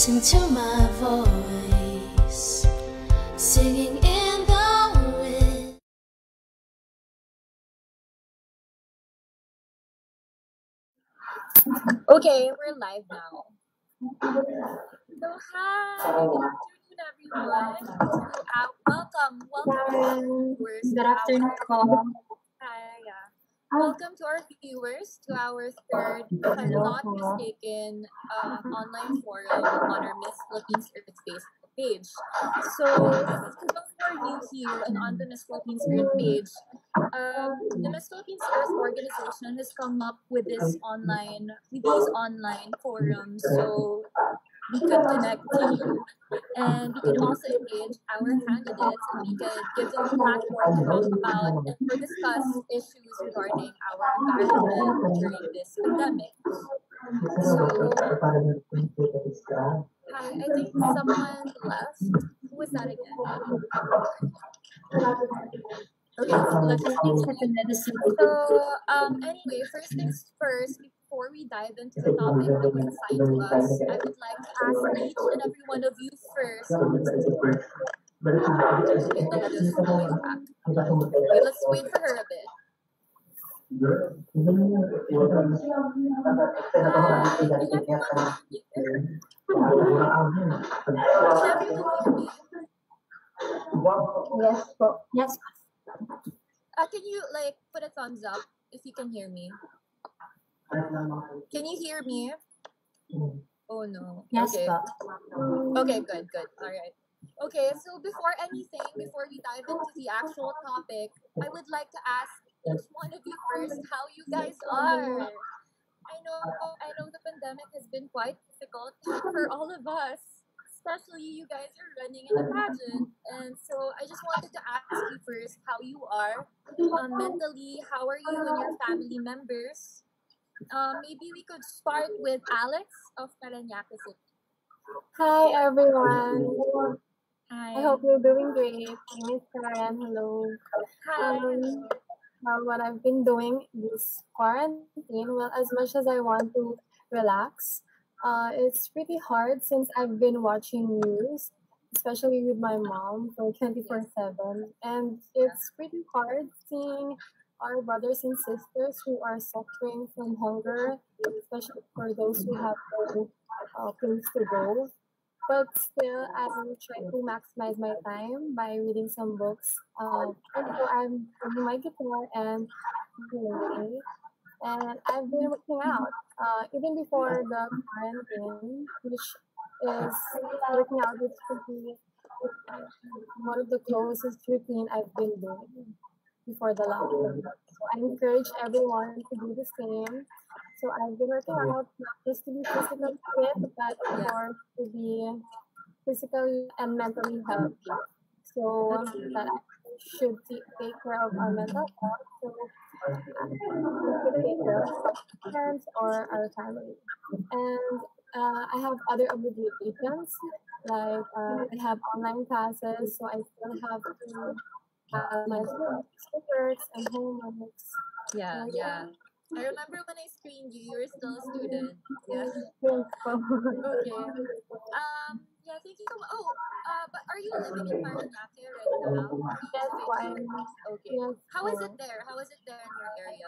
Listen to my voice, singing in the wind. Okay, we're live now. So hi, good afternoon everyone. Welcome viewers Good to afternoon our po. hi, yeah. Welcome to our viewers to our third, if I'm Hello not po. mistaken, online forum on our Miss Philippines Earth Facebook page. So for those who are new here and on the Miss Philippines Earth page, the Miss Philippines Earth organization has come up with these online forums, so we could connect to you and we could also engage our candidates and we could give them a platform to talk about or discuss issues regarding our environment during this pandemic. So, hi, I think someone left. Who was that again? Okay, let's I think continue. second medicine. So, anyway, first things first, before we dive into the topic that was assigned to us, I would like to ask each and every one of you first. Okay, the letter is going back. Okay, let's wait for her a bit. Hi, can everyone hear? Can everyone hear me? Yes po. Yes. Can you put a thumbs up if you can hear me? Can you hear me? Oh no. Yes Okay. po. Okay, good. All right. Okay, so before anything, before we dive into the actual topic, I would like to ask each one of you first how you guys are. I know the pandemic has been quite difficult for all of us. Especially you guys are running in a pageant. And so I just wanted to ask you first how you are mentally, how are you and your family members? Maybe we could start with Alex of Parañaque City. Hi everyone. I Hi. hope you're doing great. My name is Karen. Hello. Hi. What I've been doing this quarantine, well, as much as I want to relax, it's pretty hard since I've been watching news, especially with my mom for 24/7. And it's pretty hard seeing our brothers and sisters who are suffering from hunger, especially for those who have no place to go. But still, I'm trying to maximize my time by reading some books. Also, I'm playing my guitar and ukulele, and I've been working out even before the quarantine, which is working out is pretty one of the closest routine I've been doing before the lockdown. So I encourage everyone to do the same. So I've been working out not just to be physically fit, but of Yeah. course to be physically and mentally healthy. So that I should take care of our mental health. So we could take care of our friends or our family. And I have other obligations like I have online classes, so I still have to have my schoolworks and homeworks. Yeah, So yeah. I remember when I screened you, you were still a student. Yeah. yes, so, Okay. Yeah, thank you so much. Oh, but are you living in Parañaque right now? Are you yes, living fine. here? Okay. Yes, How is it there? How is it there in your area?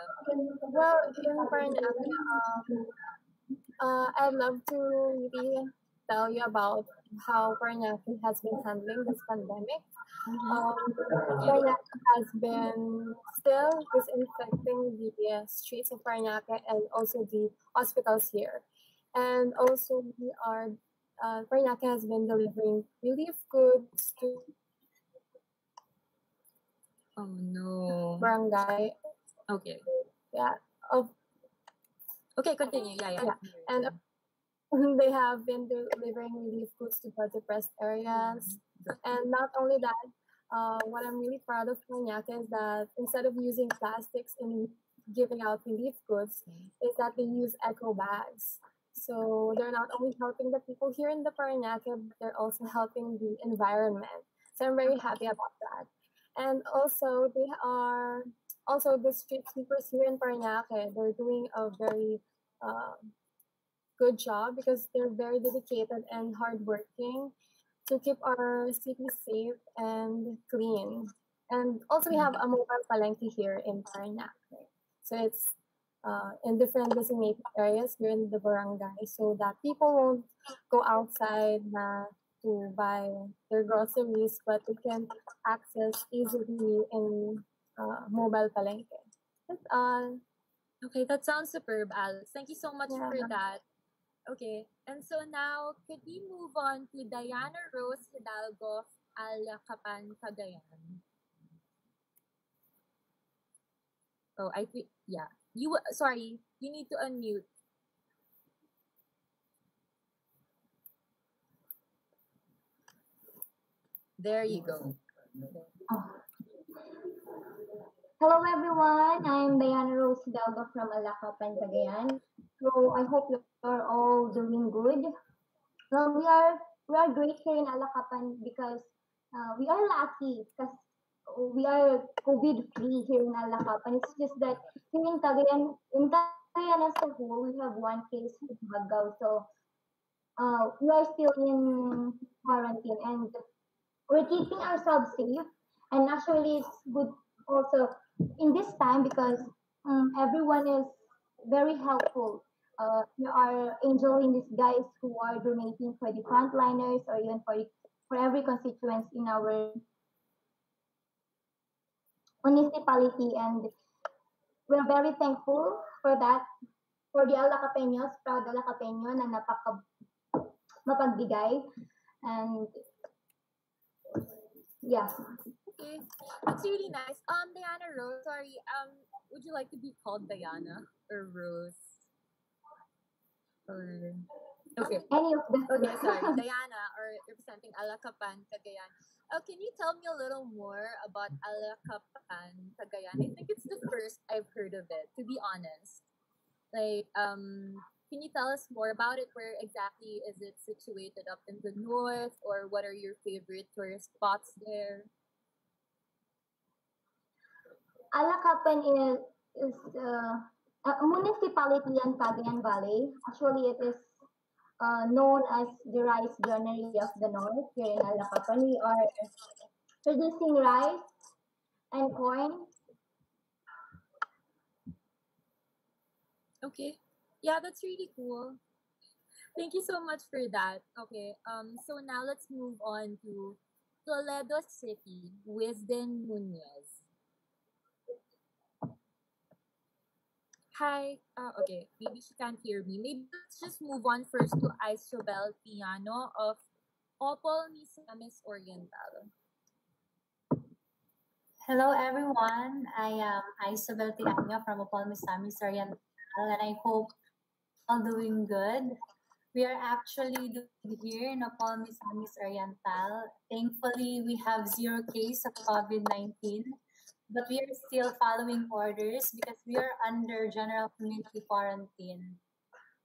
well, in Paranaque, I'd love to really tell you about how Paranaque has been handling this pandemic. Um, Yeah. Paranaque has been still disinfecting the streets of Paranaque and also the hospitals here. And also, Paranaque has been delivering relief goods to Oh no. barangay. Okay. Yeah, of Okay, continue. Yeah, yeah. yeah, and they have been delivering relief goods to the depressed areas. And not only that, what I'm really proud of Paranaque is that instead of using plastics in giving out relief goods, is that they use eco bags. So they're not only helping the people here in the Paranaque, but they're also helping the environment. So I'm very happy about that. And also they are also the street sweepers here in Paranaque. They're doing a very uh, good job because they're very dedicated and hardworking to keep our city safe and clean. And also, we have a mobile palengke here in Parañaque. So it's in different designated areas here in the barangay so that people won't go outside to buy their groceries, but they can access easily in mobile palengke. That's all. Okay, that sounds superb, Alex. Thank you so much Yeah. for that. Okay, and so now could we move on to Diana Rose Hidalgo of Alacapan, Cagayan? Oh, I think yeah. Sorry, you need to unmute. There you go. Hello everyone, I'm Diana Rose Hidalgo from Alacapan, Cagayan. So I hope you're all doing good. Well, we are great here in Alacapan because we are lucky because we are COVID free here in Alacapan. It's just that here in Cagayan as a whole, we have one case in Bagao. So we are still in quarantine and we're keeping ourselves safe. And actually, it's good also in this time because everyone is very helpful. There are angel in disguise who are donating for the frontliners or even for every constituents in our municipality, and we're very thankful for that for the Alacapeños, proud Alacapeño na mapagbigay, and yeah. Okay, that's really nice. Diana Rose, sorry. Would you like to be called Diana or Rose? Or okay. Any of them. Okay, sorry. Diana, or representing Alacapan, Cagayan. Oh, can you tell me a little more about Alacapan, Cagayan? I think it's the first I've heard of it, to be honest. Like, can you tell us more about it? Where exactly is it situated up in the north, or what are your favorite tourist spots there? Alacapan is a municipality in Cagayan Valley. Actually, it is known as the rice granary of the north here in Alacapan. We are producing rice and corn. Okay. Yeah, that's really cool. Thank you so much for that. Okay. So now let's move on to Toledo City, Wisden Nunez. Hi. Okay. Maybe she can't hear me. Maybe let's just move on first to Isobel Piano of Opol Misamis Oriental. Hello everyone, I am Isabel Tiano from Opal Misamis Oriental and I hope all doing good. We are actually doing here in Opal Misamis Oriental. Thankfully, we have 0 case of COVID-19, but we are still following orders because we are under general community quarantine.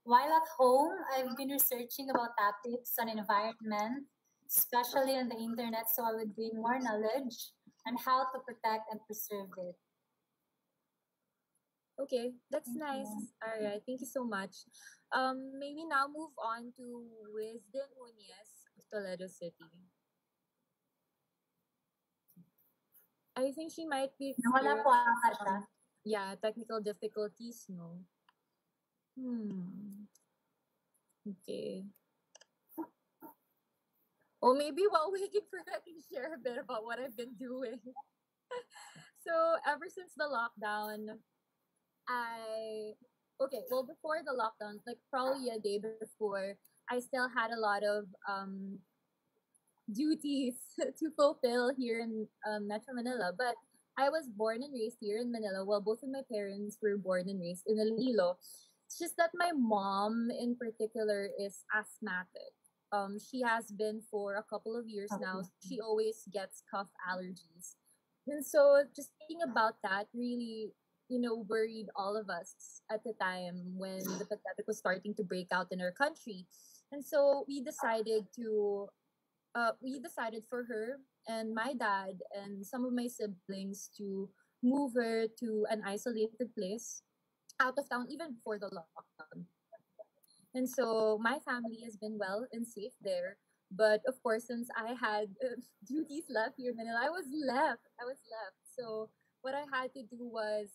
While at home, I've been researching about topics on environment, especially on the internet, so I would gain more knowledge on how to protect and preserve it. Okay, that's Thank nice. you. All right, thank you so much. Maybe now move on to Wisden Nunez of Toledo City. I think she might be Nawala po ata siya. yeah, technical difficulties, no? Okay. Or maybe while waiting for that, I can share a bit about what I've been doing. So ever since the lockdown, before the lockdown, like probably a day before, I still had a lot of duties to fulfill here in Metro Manila. But I was born and raised here in Manila, while both of my parents were born and raised in Iloilo. It's just that my mom, in particular, is asthmatic. She has been for a couple of years now. She always gets cough allergies. And so just thinking about that really, worried all of us at the time when the pandemic was starting to break out in our country. And so we decided for her and my dad and some of my siblings to move her to an isolated place out of town even before the lockdown. And so my family has been well and safe there. But of course, since I had duties left here in Manila, I was left. I was left. So what I had to do was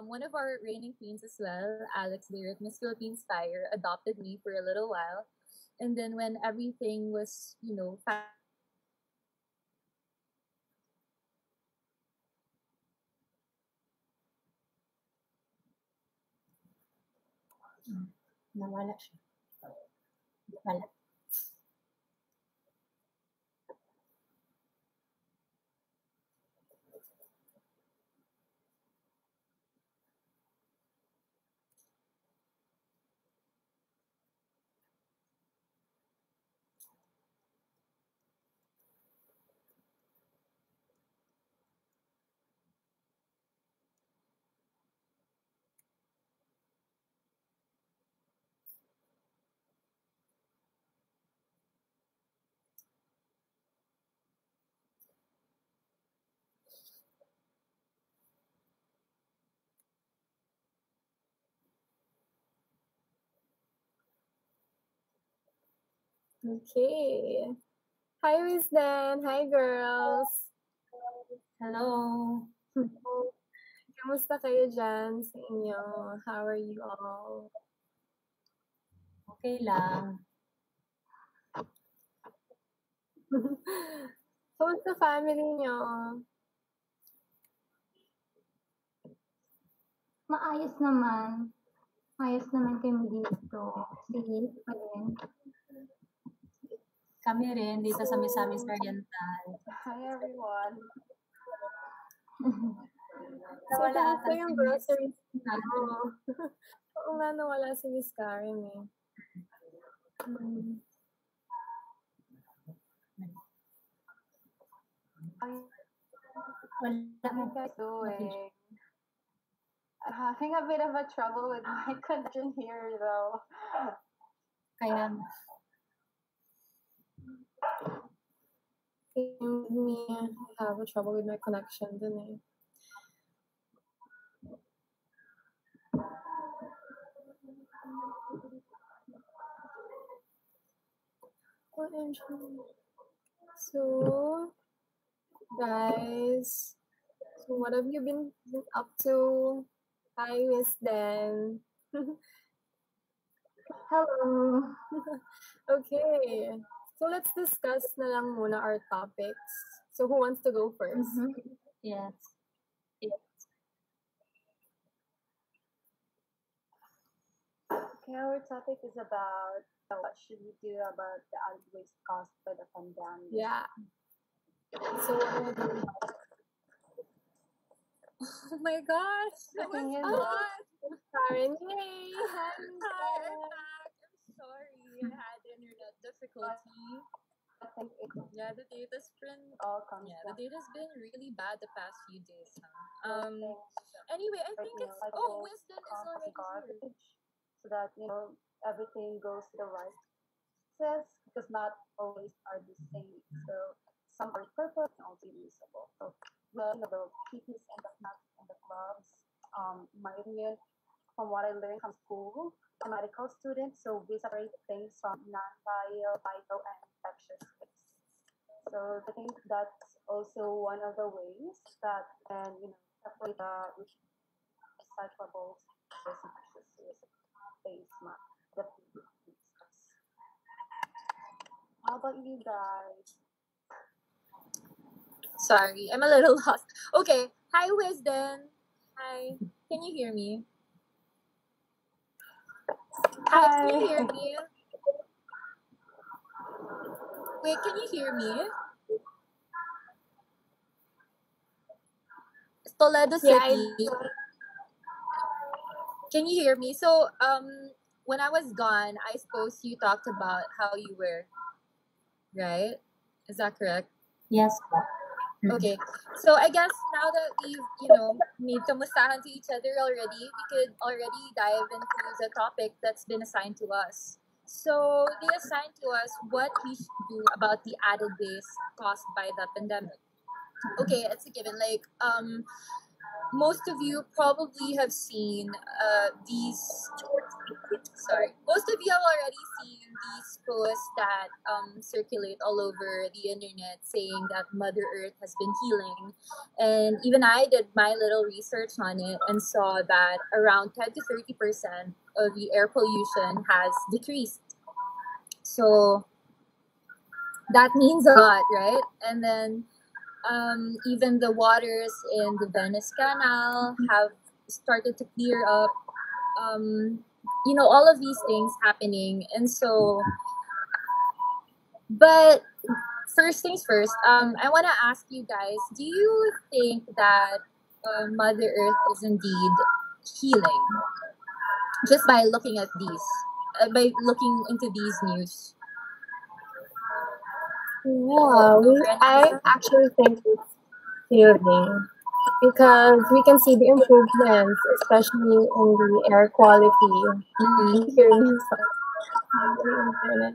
one of our reigning queens as well, Alex Lyric, Miss Philippines Fire, adopted me for a little while. And then when everything was, Nawala siya. Wala. Okay. Hi, Wisden. Hi, girls. Hello. Kamusta kayo dyan sa inyo? How are you all? Okay lang. Kamusta family nyo? Maayos naman. Maayos naman kami dito. Safe pa rin. Kami rin dito sa Misamis Oriental. Hi, everyone. So, Nawala kamusta ata yung si groceries Miss. mo? Oo nga, nawala si Miss Karen eh. Hmm. Wala How mo. you guys doing? I'm having a bit of a trouble with my connection here, though. Kaya Same with me. I have a trouble with my connection din eh. OMG. So, guys, so what have you been up to? Hi, Miss Dan. Hello. Okay. So let's discuss na lang muna our topics. So who wants to go first? yes. Okay, our topic is about what should we do about the added waste caused by the pandemic. Yeah. So what are we doing? oh my gosh, I was Tingin mo. gone. Karen, yay! Hi, Miss Hi, I'm Dan. back. I'm sorry, I had internet difficulty. I think it Yeah, the data's been all comes the down data's been really bad the past few days, huh? to things Anyway, I like, think you know, it's like Wisdom is compost already here. garbage, so that everything goes to the right places, because not always are the same. So some are purple and also usable. So the PPs and the nuts and the gloves, my opinion, from what I learned from school, I'm a medical student, so we separate things from non-bio, bio, and infectious waste. So I think that's also one of the ways that can, separate the recyclables versus infectious waste mask. The How about you guys? Sorry, I'm a little lost. Okay, hi Wisdom. Hi, can you hear me? Hi, can you hear me? Wait, can you hear me? Toledo Yeah, City. Can you hear me? So, when I was gone, I suppose you talked about how you were, right? Is that correct? Yes po. Okay. So I guess now that we've, made kamustahan to each other already, we could already dive into the topic that's been assigned to us. So they assigned to us what we should do about the added waste caused by the pandemic. Okay, it's a given. Like, most of you probably have seen these. Sorry, most of you have already seen these posts that circulate all over the internet saying that Mother Earth has been healing, and even I did my little research on it and saw that around 10 to 30% of the air pollution has decreased. So that means a lot, right? And then even the waters in the Venice Canal have started to clear up. All of these things happening. And so, but first things first, I want to ask you guys, do you think that Mother Earth is indeed healing just by looking at by looking into these news? Yeah, Girlfriend, I Alyssa? actually think it's healing because we can see the improvements, especially in the air quality. Mhm. Here in the internet.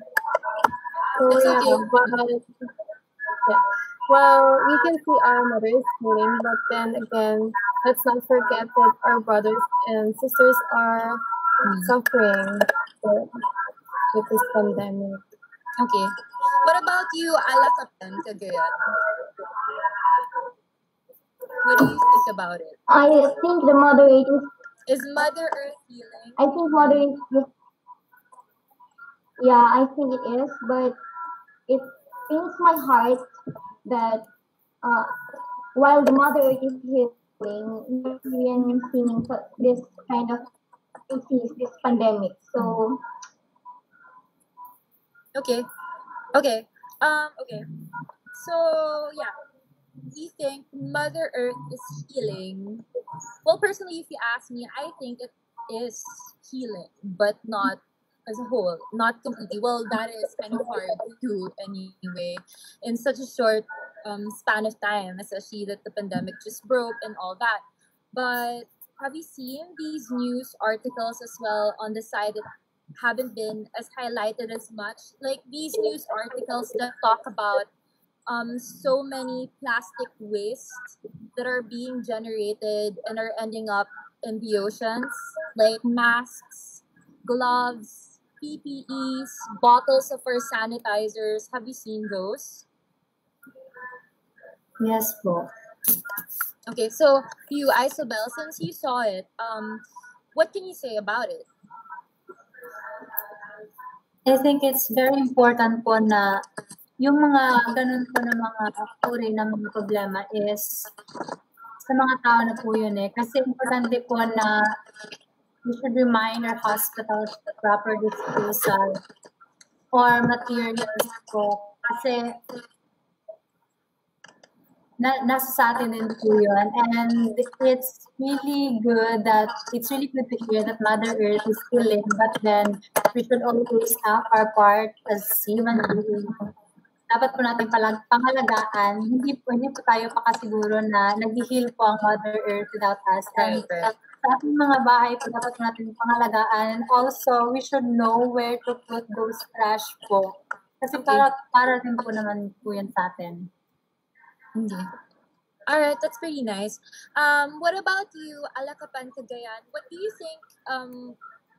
So It's yeah, okay. but yeah. Well, we can see our mothers healing, but then again, let's not forget that our brothers and sisters are Mm. suffering with this pandemic. Okay. What about you, Alakapan Cagayan? What do you think about it? I think the Mother Earth Is Mother Earth healing? I think Mother Earth yeah, I think it is, but it pains my heart that uh, while the Mother Earth is healing, we're experiencing this kind of disease, this pandemic. So Okay. Okay. Okay. So yeah, we think Mother Earth is healing. Well, personally, if you ask me, I think it is healing, but not as a whole, not completely. Well, that is kind of hard to do anyway in such a short span of time, especially that the pandemic just broke and all that. But have you seen these news articles as well on the side that haven't been as highlighted as much? Like these news articles that talk about so many plastic waste that are being generated and are ending up in the oceans, like masks, gloves, PPEs, bottles of our sanitizers. Have you seen those? Yes po. Okay, so you, Isobel, since you saw it, what can you say about it? I think it's very important po na yung mga ganun po na mga uri ng mga problema is sa mga tao na po yun eh. Kasi importante po na we should remind our hospitals the proper disposal or materials po. Kasi nasa sa atin din po yun. And it's really good to hear that Mother Earth is healing, but then we should always have our part as human beings. Dapat po natin pangalagaan. Hindi po tayo pakasiguro na nag-heal po ang Mother Earth without us. And Right. sa ating mga bahay po, dapat po natin pangalagaan. And also, we should know where to put those trash po. Kasi Okay. para din po naman po yan sa atin. Okay. All right, that's pretty nice. What about you, Alakapan Cagayan? What do you think?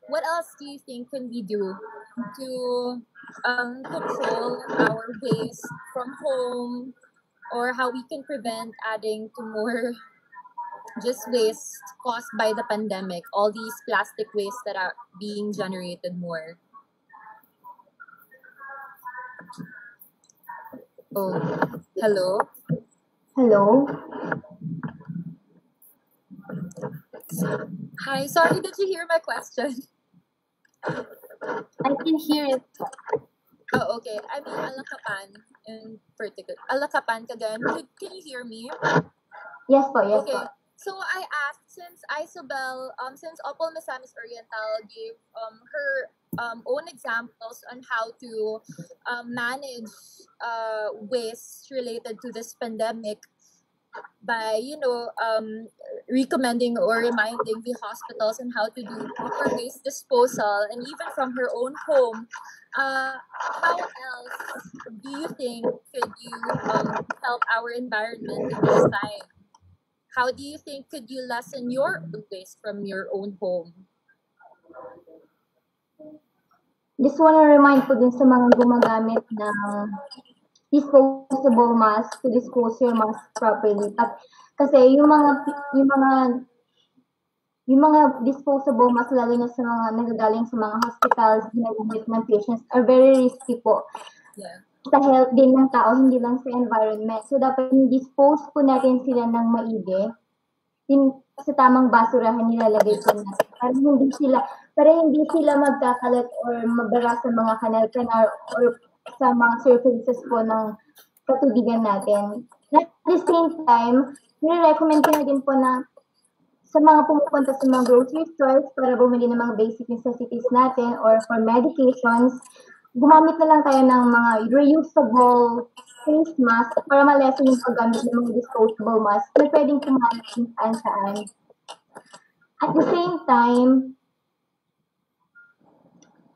What else do you think can we do to control our waste from home, or how we can prevent adding to more just waste caused by the pandemic? All these plastic waste that are being generated more. Oh, hello. hello. Hi. Sorry, did you hear my question? I can hear it po. Oh, okay. I mean, Alakapan in particular. Alakapan Cagayan. Can you hear me? Yes po, yes Okay. po. So I asked, since Isobel, since Opal Misamis Oriental gave her own examples on how to manage waste related to this pandemic by recommending or reminding the hospitals on how to do proper waste disposal, and even from her own home, how else do you think could you help our environment in this time? how do you think could you lessen your waste from your own home? Just wanna remind ko din sa mga gumagamit ng disposable mask to dispose your mask properly. At kasi yung mga disposable mask, lalo na sa mga nagagaling sa mga hospitals, ginagamit ng patients, are very risky po. Yeah. Sa health din ng tao, hindi lang sa environment. So, dapat dispose po natin sila ng maigi. Sa tamang basurahan nilalagay po natin. Para hindi sila magkakalat or magbara sa mga kanal-kanal or sa mga surfaces po ng katubigan natin. At the same time, nire-recommend ko na din po na sa mga pumupunta sa mga grocery stores para bumili ng mga basic necessities natin or for medications, gumamit na lang tayo ng mga reusable face mask para ma-lessen yung paggamit ng mga disposable mask na pwedeng kumain kung saan-saan. At the same time,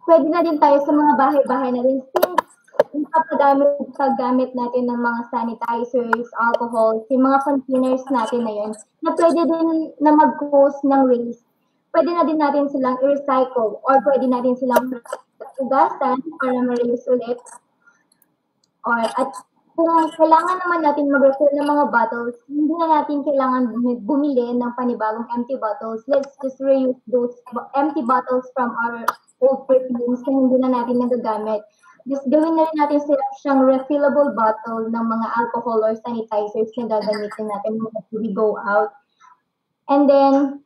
pwede na din tayo sa mga bahay-bahay na rin since yung paggamit natin ng mga sanitizers, alcohol, yung mga containers natin na yun, na pwede din na mag-cause ng waste. Pwede na din natin silang i-recycle or pwede natin silang ugasan para ma-reuse ulit. At kung kailangan naman natin mag-refill ng mga bottles, hindi na natin kailangan bumili ng panibagong empty bottles. Let's just reuse those empty bottles from our old perfumes na hindi na natin nagagamit. Just gawin na rin natin siyang refillable bottle ng mga alcohol or sanitizers na gagamitin natin when we go out. And then,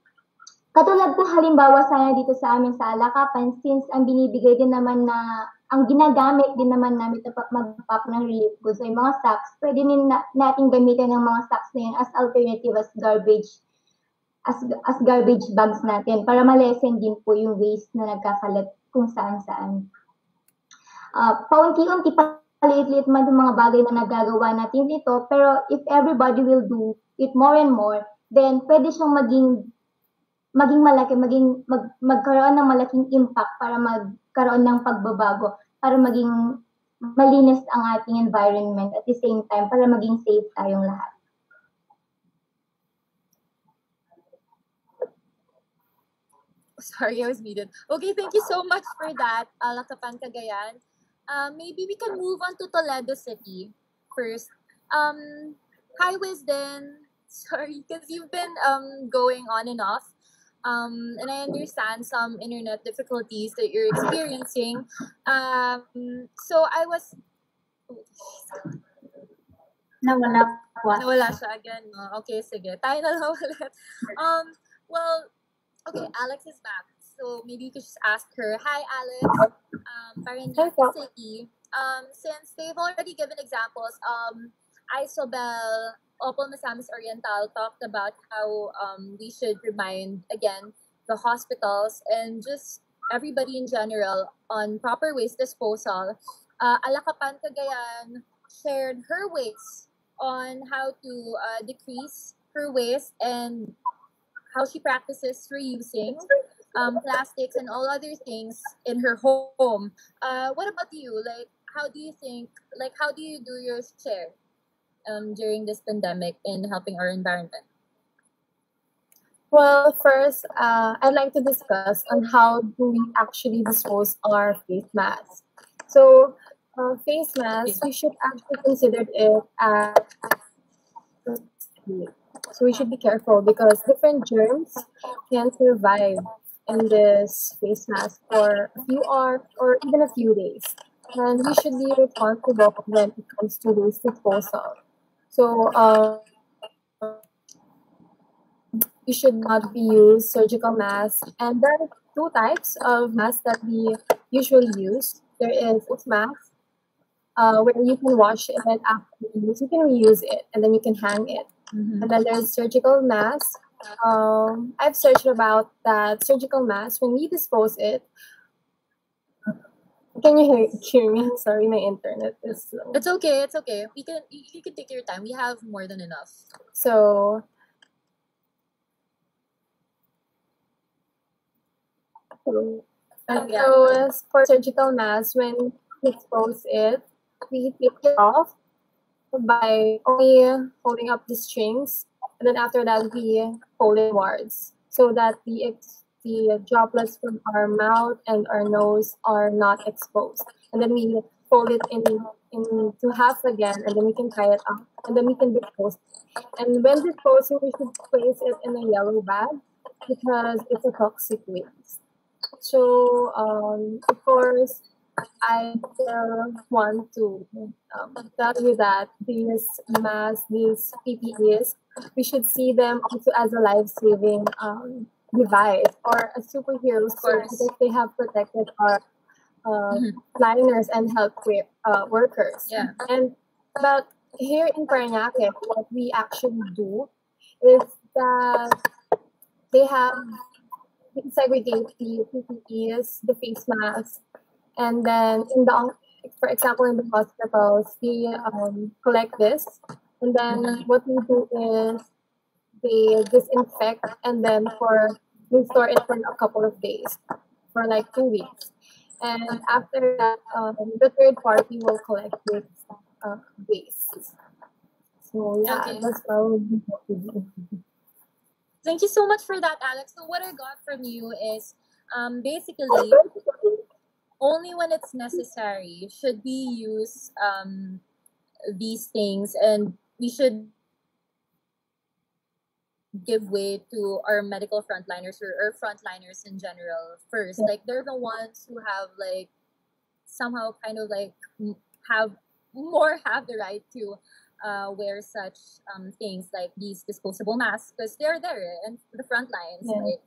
katulad po halimbawa sana dito sa amin sa Alakapan, since ang binibigay din naman na, ang ginagamit din naman namin na mag-pack ng relief goods ay mga sacks, pwede din natin gamitin ng mga sacks na yun as alternative as garbage bags natin para ma-lessen din po yung waste na nagkakalat kung saan-saan. Paunti-unti paliit-liit man yung mga bagay na nagagawa natin dito, pero if everybody will do it more and more, then pwede siyang maging malaki, magkaroon ng malaking impact para magkaroon ng pagbabago, para maging malinis ang ating environment at the same time, para maging safe tayong lahat. Sorry, I was muted. Okay, thank you so much for that, Alakapan, Cagayan. Maybe we can move on to Toledo City first. Hi, Wisden. Sorry, because you've been going on and off. And I understand some internet difficulties that you're experiencing. So I was... Nawala siya again. No? Okay, sige. Tayo na lang ulit. Well, okay, Alex is back. So maybe you could just ask her. Hi, Alex. Paranaque City. Since they've already given examples, Isobel, Opal Misamis Oriental talked about how we should remind, again, the hospitals and just everybody in general on proper waste disposal. Alakapan Cagayan shared her ways on how to decrease her waste and how she practices reusing plastics and all other things in her home. What about you? Like, how do you do your share during this pandemic in helping our environment? Well, first, I'd like to discuss on how do we actually dispose our face masks. So, face masks, we should actually consider it as so we should be careful because different germs can survive in this face mask for a few hours or even a few days. And we should be responsible when it comes to waste disposal. So, we should not be use surgical masks. And there are two types of masks that we usually use. There is a mask where you can wash it after use. You can reuse it and then you can hang it. Mm-hmm. And then there's surgical mask. I've searched about that surgical mask. When we dispose it, can you hear me? Sorry, my internet is slow. It's okay. It's okay. You can take your time. We have more than enough. So as for surgical mask, when we expose it, we take it off by only holding up the strings and then after that we fold it inwards so that the droplets from our mouth and our nose are not exposed. And then we fold it into half again, and then we can tie it up, and then we can dispose. And when disposing, we should place it in a yellow bag because it's a toxic waste. So, of course, I still want to tell you that these masks, these PPEs, we should see them also as a life-saving device or a superhero Of suit course. because they have protected our Mhm. liners and healthcare workers. Yeah. And but here in Parañaque, what we actually do is that they have we segregate the PPEs, the face masks, and then for example, in the hospitals, we collect this, and then what we do is they disinfect, and then we store it for a couple of days, for like 2 weeks, and after that, the third party will collect this waste. So yeah, Okay. that's probably what we do. Thank you so much for that, Alex. So what I got from you is basically only when it's necessary should we use these things, and we should give way to our medical frontliners or frontliners in general first. Like they're the ones who have like somehow kind of like have the right to wear such things like these disposable masks because they're there and the front lines. Yeah, Like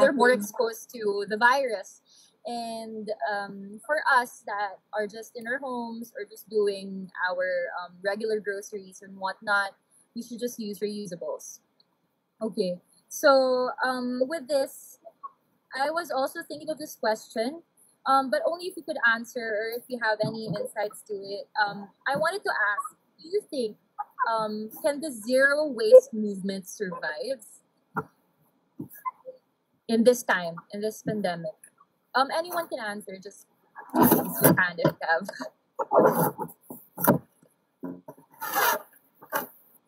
they're more exactly. exposed to the virus. And for us that are just in our homes or just doing our regular groceries and whatnot, we should just use reusables. Okay. So with this, I was also thinking of this question, but only if you could answer or if you have any insights to it. I wanted to ask, do you think can the zero waste movement survive in this time, in this pandemic? Anyone can answer, just raise your hand if you have.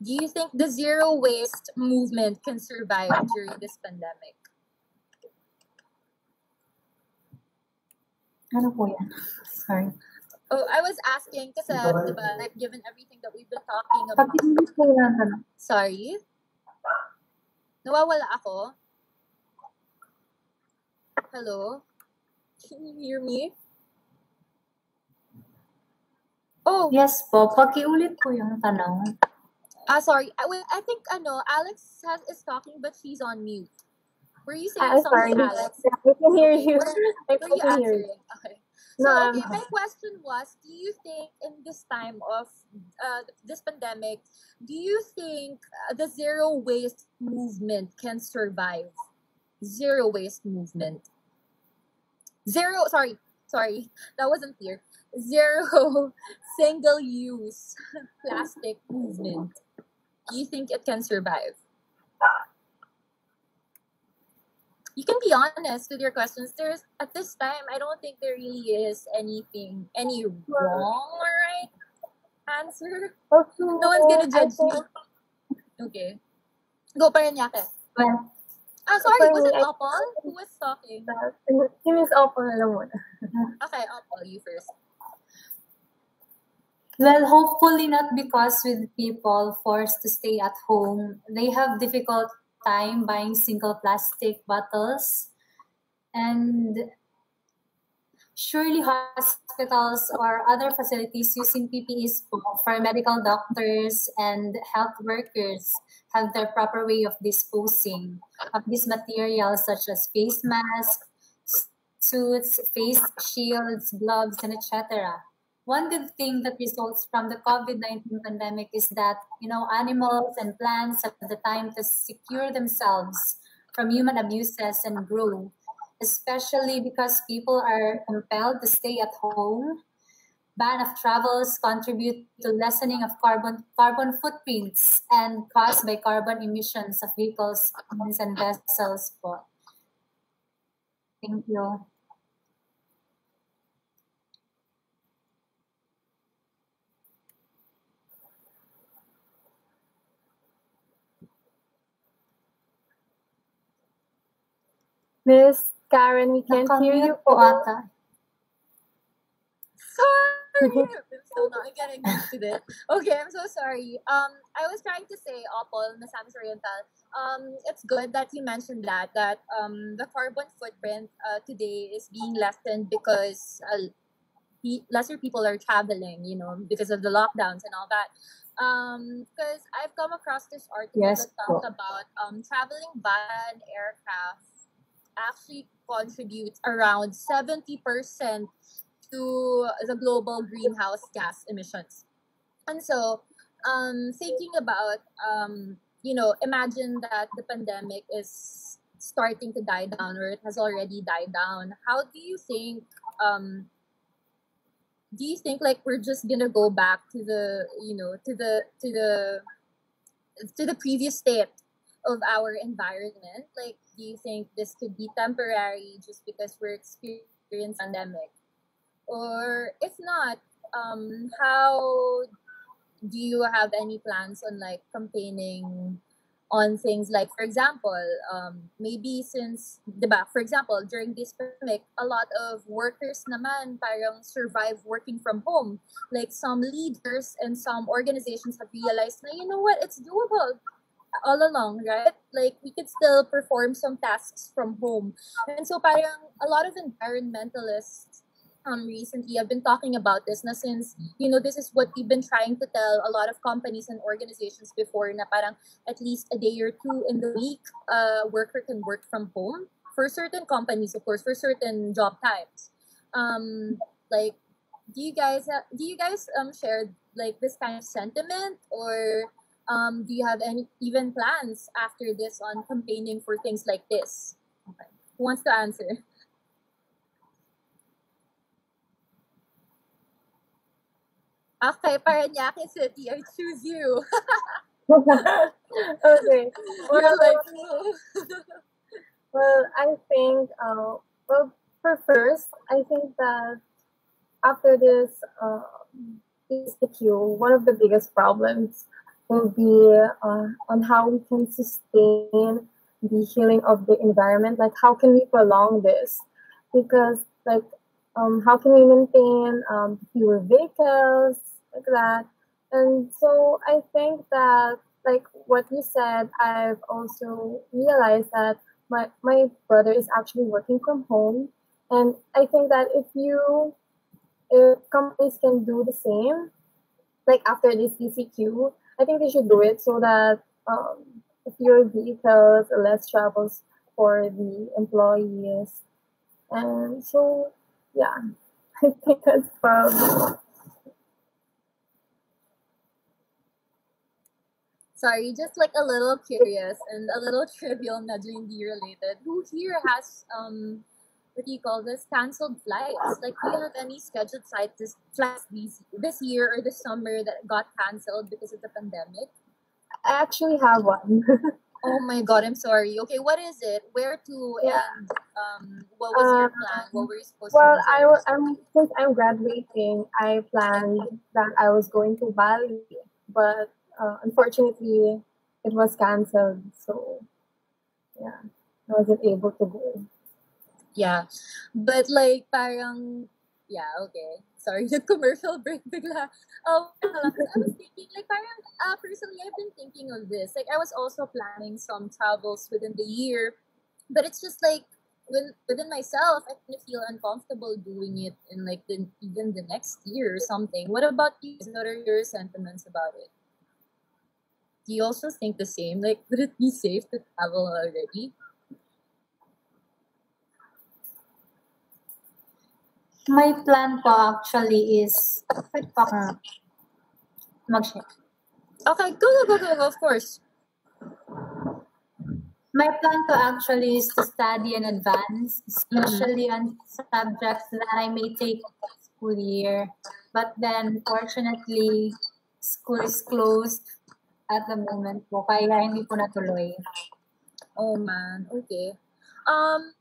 Do you think the zero waste movement can survive during this pandemic? Ano po yan? Sorry. Oh, I was asking kasi, diba, like, given everything that we've been talking about. Pag-English po yan, tanong. Sorry? Nawawala ako? Hello? Can you hear me? Oh, Yes po, pakiulit po yung tanong. sorry. I think, Alex is talking, but she's on mute. Were you saying I'm sorry, something, Alex? I can hear you. I Were you can hear you. answering? Okay. No, So, I'm okay, my question was, do you think in this time of this pandemic, do you think the zero waste movement can survive? Zero waste movement. Sorry, that wasn't clear. Zero single-use plastic movement. Do you think it can survive? You can be honest with your questions. There's at this time, I don't think there really is any wrong or right answer. No one's gonna judge you. Okay, go Parañaque. Well, Sorry, was for it me, Opal who was talking? Si Miss Opal na lang muna. Okay, Opal, you first. well, hopefully not, because with people forced to stay at home, they have difficult time buying single plastic bottles, and surely hospitals or other facilities using PPEs for medical doctors and health workers have their proper way of disposing of these materials such as face masks, suits, face shields, gloves, and etc. One good thing that results from the COVID-19 pandemic is that, animals and plants have the time to secure themselves from human abuses and grow, especially because people are compelled to stay at home. Ban of travels contribute to lessening of carbon footprints and caused by carbon emissions of vehicles, planes, and vessels po. Thank you. Miss Karen, we can't hear you Nakamute po po. ata. Sorry, I'm still not getting used to this. Okay, I'm so sorry. I was trying to say, Opal, Miss Amis Oriental. It's good that you mentioned that the carbon footprint today is being lessened because lesser people are traveling, because of the lockdowns and all that. Because I've come across this article Yes that po. talked about traveling via an aircraft actually contributes around 70% to the global greenhouse gas emissions. And so, thinking about, imagine that the pandemic is starting to die down or it has already died down. How um, do you think like we're just gonna go back to the, to the previous state of our environment? Like, do you think this could be temporary just because we're experiencing pandemic? Or if not, how do you have any plans on like campaigning on things like, for example, maybe since, diba, for example, during this pandemic, a lot of workers naman parang survive working from home. Like some leaders and some organizations have realized na, you know what, it's doable all along, right? Like we could still perform some tasks from home. And so parang a lot of environmentalists recently have been talking about this na since, this is what we've been trying to tell a lot of companies and organizations before na parang at least a day or two in the week, a worker can work from home for certain companies, of course, for certain job types. Like, do you guys share like this kind of sentiment, or do you have any even plans after this on campaigning for things like this? Okay. Who wants to answer? Okay, Paranaque City, I choose you. Okay. You're Well, like, no. I think, well, for first, I think that after this ECQ, one of the biggest problems will be on how we can sustain the healing of the environment. Like, how can we prolong this? Because, like, how can we maintain fewer vehicles, like that? And so I think that, like what you said, I've also realized that my brother is actually working from home. And I think that if companies can do the same, like after this ECQ, I think they should do it so that fewer vehicles, less travels for the employees. And so, yeah, I think that's probably. Sorry, just like a little curious and a little trivial, nudging D related. Who here has what do you call this, canceled flights? Like, do you have any scheduled flights this year or this summer that got canceled because of the pandemic? I actually have one. Oh my god, I'm sorry. Okay, what is it? Where to, Yeah. and what was your plan? What were you supposed to Well, do there? since I'm graduating, I planned that I was going to Bali, but unfortunately, it was canceled. So yeah, I wasn't able to go. Yeah. But like parang yeah, okay. Sorry, the commercial break bigla. Because I was thinking like parang personally I've been thinking of this. Like I was also planning some travels within the year, but it's just like within myself I kind of feel uncomfortable doing it in like even the next year or something. What about you? What are your sentiments about it? Do you also think the same? Like would it be safe to travel already? My plan po actually is mag-share. Okay, go, of course. My plan to actually is to study in advance, especially on subjects that I may take next school year. But then, fortunately, school is closed at the moment po, kaya hindi po natuloy. Oh man, okay. Um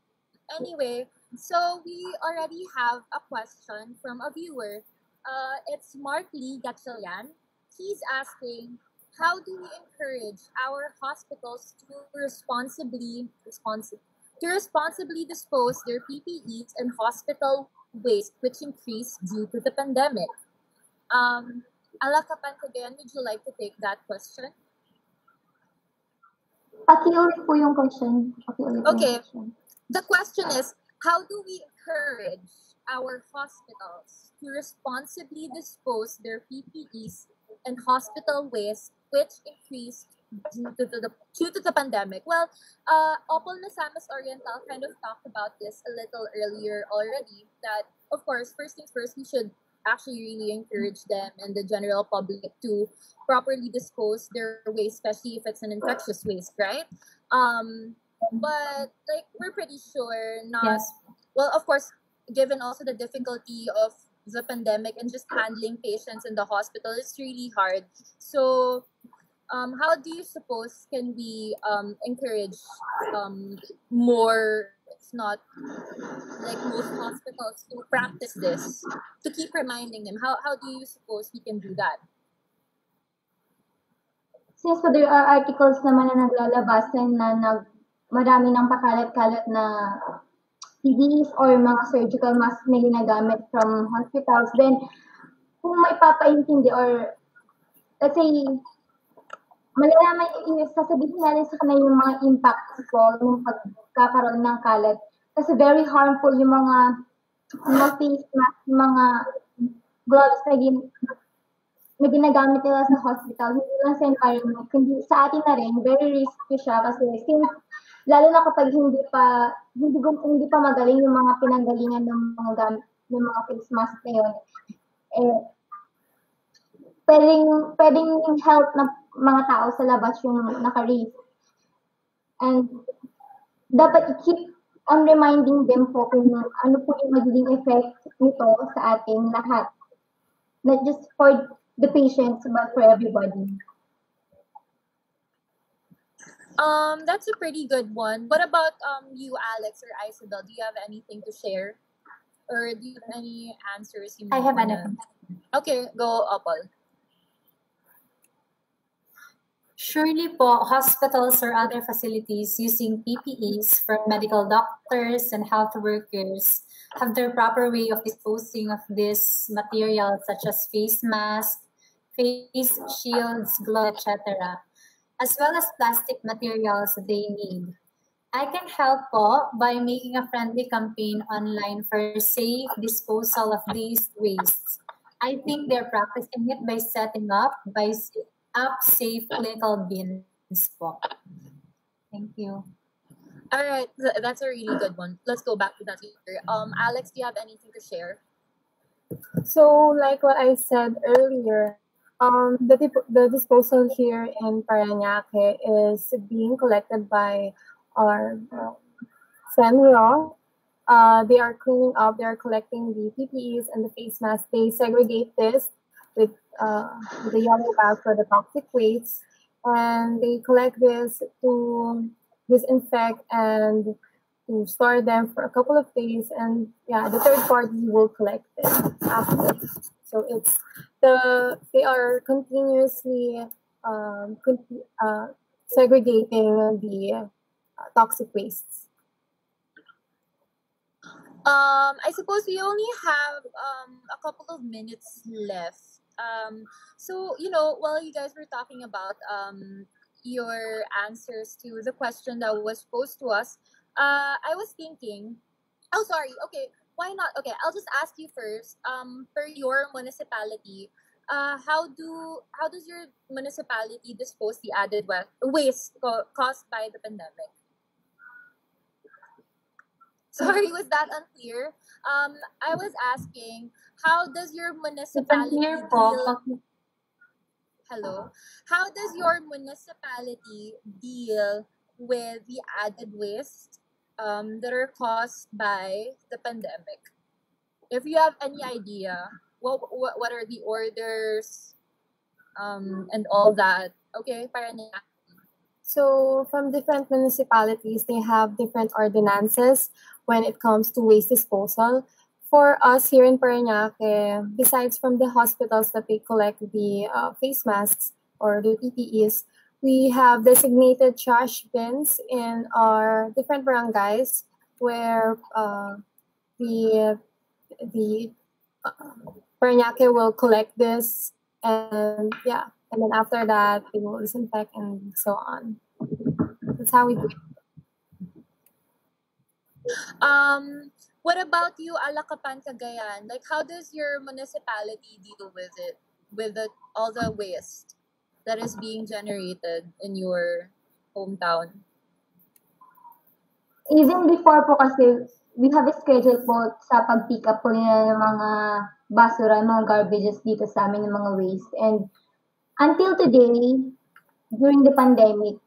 anyway, so we already have a question from a viewer. It's Mark Lee Gatchalian. He's asking, how do we encourage our hospitals to responsibly to responsibly dispose their PPEs and hospital waste, which increased due to the pandemic. Alaka Pantagayan, would you like to take that question? Pakiulit po yung question. Pakiulit po yung Okay. question. The question is, how do we encourage our hospitals to responsibly dispose their PPEs and hospital waste, which increased due to the pandemic? Well, Opal Misamis Oriental kind of talked about this a little earlier already, that, of course, first things first, we should actually really encourage them and the general public to properly dispose their waste, especially if it's an infectious waste, right? But like we're pretty sure not. Yes. Well, of course, given also the difficulty of the pandemic and just handling patients in the hospital, it's really hard. So, how do you suppose can we encourage more, if not like most hospitals, to practice this, to keep reminding them? How do you suppose we can do that? Since there are articles naman na naglalabasan na marami ng pakalat-kalat na PPEs or mga surgical mask na ginagamit from hospitals, then kung may papaintindi or let's say malalaman, sasabihin natin sa kanila yung mga impacts po ng pagkakaroon ng kalat. Kasi very harmful yung mga face mask, mga gloves na ginagamit nila sa hospital, hindi lang sa environment, kundi sa atin na rin, very risky siya kasi since, lalo na kapag hindi pa magaling yung mga pinanggalingan ng mga gamit, ng mga face mask na yun, pwedeng yung health ng mga tao sa labas yung naka-risk. And dapat i-keep on reminding them po kung ano po yung magiging effect nito sa ating lahat. Not just for the patients, but for everybody. That's a pretty good one. What about you, Alex or Isabel? Do you have anything to share? Or do you have any answers you I might have wanna- Okay, go, Opal. Surely po, hospitals or other facilities using PPEs from medical doctors and health workers have their proper way of disposing of these materials such as face masks, face shields, gloves, etc., as well as plastic materials they need. I can help po by making a friendly campaign online for safe disposal of these wastes. I think they're practicing it by setting up safe little bins po. Thank you. All right, that's a really good one. Let's go back to that later. Alex, do you have anything to share? So, like what I said earlier, the disposal here in Parañaque is being collected by our Senro. They are cleaning up. They are collecting the PPEs and the face masks. They segregate this with the yellow bag for the toxic waste, and they collect this to disinfect and to store them for a couple of days, and yeah, the third party will collect it after. So they are continuously segregating the toxic wastes. I suppose we only have a couple of minutes left. So while you guys were talking about your answers to the question that was posed to us, I was thinking, oh sorry, okay, why not? Okay, I'll just ask you first. For your municipality, how does your municipality dispose the added waste caused by the pandemic? Sorry, was that unclear? I was asking, how does your municipality Clear po. Hello? How does your municipality deal with the added waste that are caused by the pandemic? If you have any idea, what are the orders and all that? Okay, Parañaque. So from different municipalities, they have different ordinances when it comes to waste disposal. For us here in Parañaque, besides from the hospitals that they collect the face masks or the PPEs, We have designated trash bins in our different barangays where the Paranaque will collect this, and yeah, and then after that they will disinfect and so on. That's how we do it. What about you, Alakapan, Cagayan? Like, how does your municipality deal with it, with all the waste that is being generated in your hometown? Even before po kasi, we have a schedule po sa pag-pick up po nila ng mga basura, mga garbages dito sa amin, ng mga waste. And until today, during the pandemic,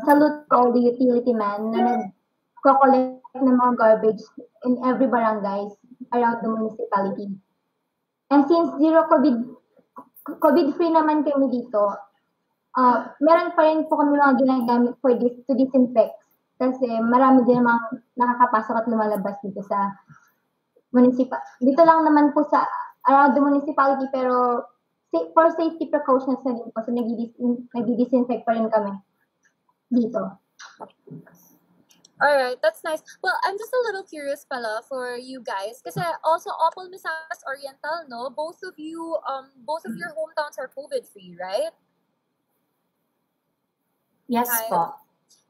salute all the utility man na nag-collect ng mga garbage in every barangays around the municipality. And since zero COVID-free naman kami dito, meron pa rin po kami mga ginagamit for this to disinfect. Kasi marami din namang nakakapasok at lumalabas dito sa dito lang naman po sa around the municipality, pero for safety precautions na din po, so nag-disinfect pa rin kami dito. All right, that's nice. Well, I'm just a little curious pala for you guys kasi also Opol Misamis Oriental, no? Both of your hometowns are COVID free, right? Yes Hi. po.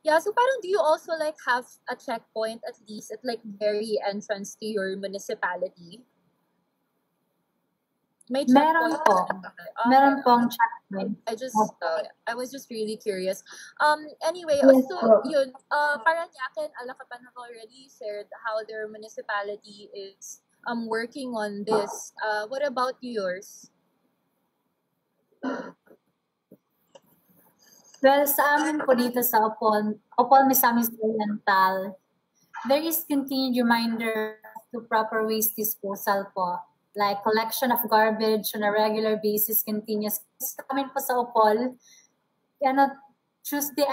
Yeah, so parang do you also like have a checkpoint at least at like very entrance to your municipality? May Meron checkpoint po. na rin ba kayo? Okay. Meron pong checkpoint. I was just really curious. Anyway, Yes so po. yun, Paranaque and Alakapan have already shared how their municipality is working on this. What about yours? Well, sa amin po dito sa Opol Misamis Oriental, there is continued reminder to proper waste disposal po. Like collection of garbage on a regular basis continuous. Sa amin po sa Opol, Tuesday,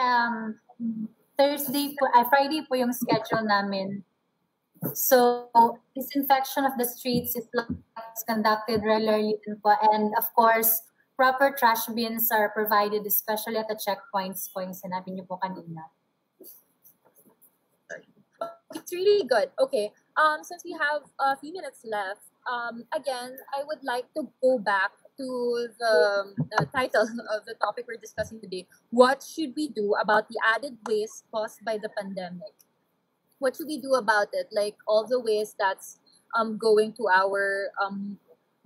Friday po yung schedule namin. So, disinfection of the streets is conducted regularly din po. And of course, proper trash bins are provided, especially at the checkpoints po yung sinabi niyo po kanina. It's really good. Okay. Since we have a few minutes left, again, I would like to go back to the title of the topic we're discussing today. What should we do about the added waste caused by the pandemic? What should we do about it? Like all the waste that's going to our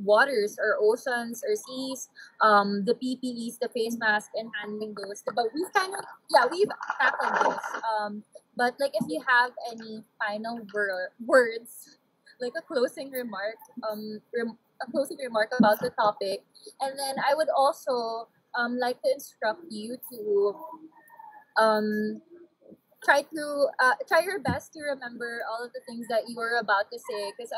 waters or oceans or seas, the PPEs, the face mask, and handling those. But we've tackled this. But like, if you have any final words, like a closing remark about the topic, and then I would also like to instruct you to try your best to remember all of the things that you were about to say, because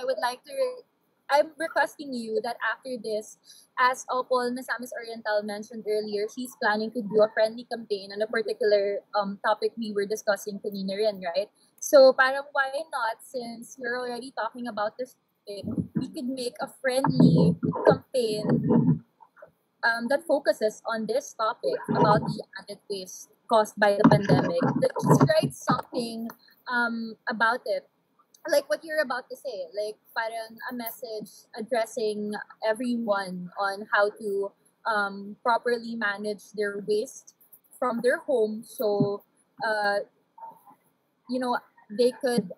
I'm requesting you that after this, as Opol Misamis Oriental mentioned earlier, she's planning to do a friendly campaign on a particular topic we were discussing kanina rin, right? So parang why not, since we're already talking about this topic, we could make a friendly campaign that focuses on this topic about the added waste caused by the pandemic. Just write something about it, like what you're about to say, like parang a message addressing everyone on how to properly manage their waste from their home, so they could